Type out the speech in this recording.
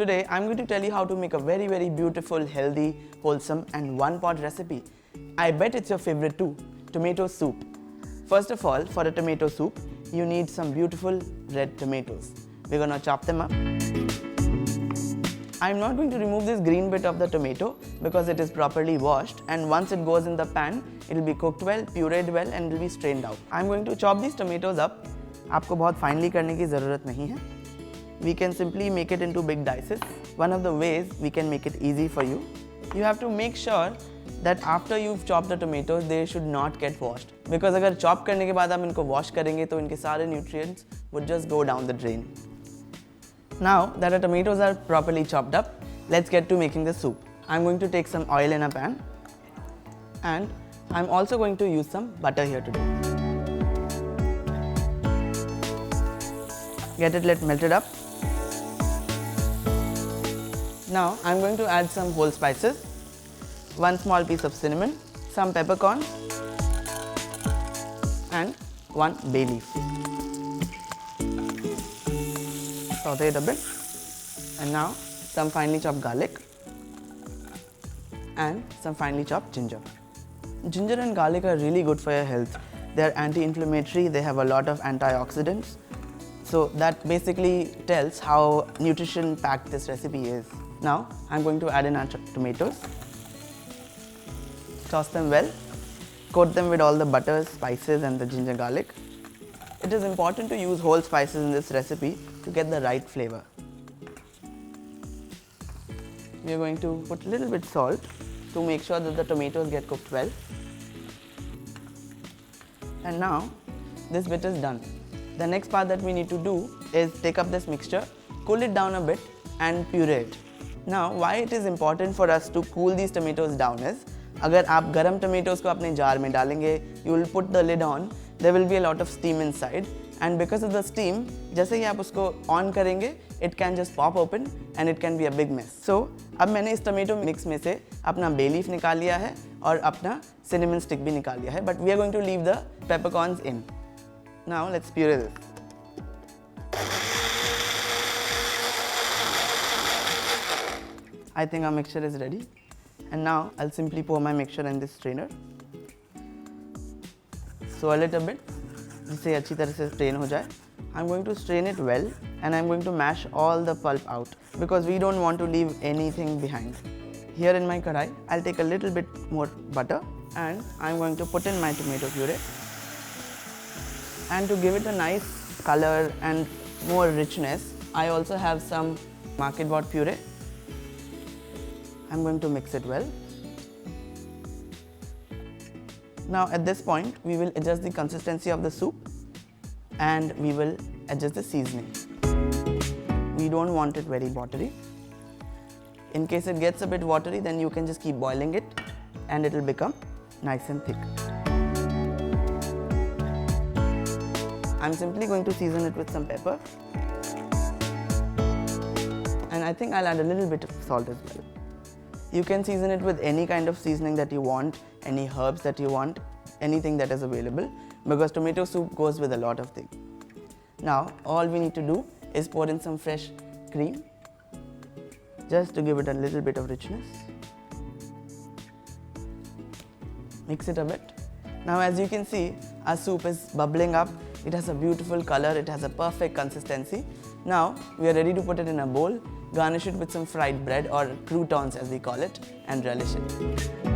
Today I'm going to tell you how to make a very beautiful, healthy, wholesome and one-pot recipe. I bet it's your favorite too, tomato soup. First of all, for a tomato soup, you need some beautiful red tomatoes. We're gonna chop them up. I'm not going to remove this green bit of the tomato because it is properly washed, and once it goes in the pan, it will be cooked well, pureed well and it will be strained out. I'm going to chop these tomatoes up. आपको बहुत finely करने की ज़रूरत नहीं है. We can simply make it into big dices. One of the ways we can make it easy for you, you have to make sure that after you've chopped the tomatoes, they should not get washed. Because अगर chop करने के बाद हम इनको wash करेंगे तो इनके सारे nutrients would just go down the drain. Now that our tomatoes are properly chopped up, let's get to making the soup. I'm going to take some oil in a pan, and I'm also going to use some butter here today. Get it melted up. Now I'm going to add some whole spices, 1 small piece of cinnamon, some peppercorns and 1 bay leaf. Saute it a bit, and now some finely chopped garlic and some finely chopped ginger. Ginger and garlic are really good for your health. They are anti-inflammatory, they have a lot of antioxidants. So that basically tells how nutrition packed this recipe is. Now I'm going to add in our tomatoes. Toss them well. Coat them with all the butter, spices and the ginger garlic. It is important to use whole spices in this recipe to get the right flavor. We are going to put a little bit salt to make sure that the tomatoes get cooked well. And now this bit is done. The next part that we need to do is take up this mixture, cool it down a bit and puree it. Now why it is important for us to cool these tomatoes down is, अगर आप गरम tomatoes को अपने jar में डालेंगे, you will put the lid on, there will be a lot of steam inside, and because of the steam, जैसे ही आप उसको on करेंगे, it can just pop open and it can be a big mess. So अब मैंने इस tomato mix में से अपना bay leaf निकाल लिया है और अपना cinnamon stick भी निकाल लिया है, but we are going to leave the peppercorns in. Now let's puree this. I think our mixture is ready, and now I'll simply pour my mixture in this strainer. Swirl it a bit, जिससे अच्छी तरह से strain हो जाए. I'm going to strain it well, and I'm going to mash all the pulp out because we don't want to leave anything behind. Here in my kadai, I'll take a little bit more butter, and I'm going to put in my tomato puree. And to give it a nice color and more richness, I also have some market bought puree. I'm going to mix it well. Now at this point, we will adjust the consistency of the soup and we will adjust the seasoning. We don't want it very watery. In case it gets a bit watery, then you can just keep boiling it and it will become nice and thick. I'm simply going to season it with some pepper, and I think I'll add a little bit of salt as well. You can season it with any kind of seasoning that you want, any herbs that you want, anything that is available, because tomato soup goes with a lot of things. Now all we need to do is pour in some fresh cream just to give it a little bit of richness. Mix it a bit. Now as you can see, our soup is bubbling up. It has a beautiful color, it has a perfect consistency. Now we are ready to put it in a bowl, garnish it with some fried bread or croutons as we call it, and relish it.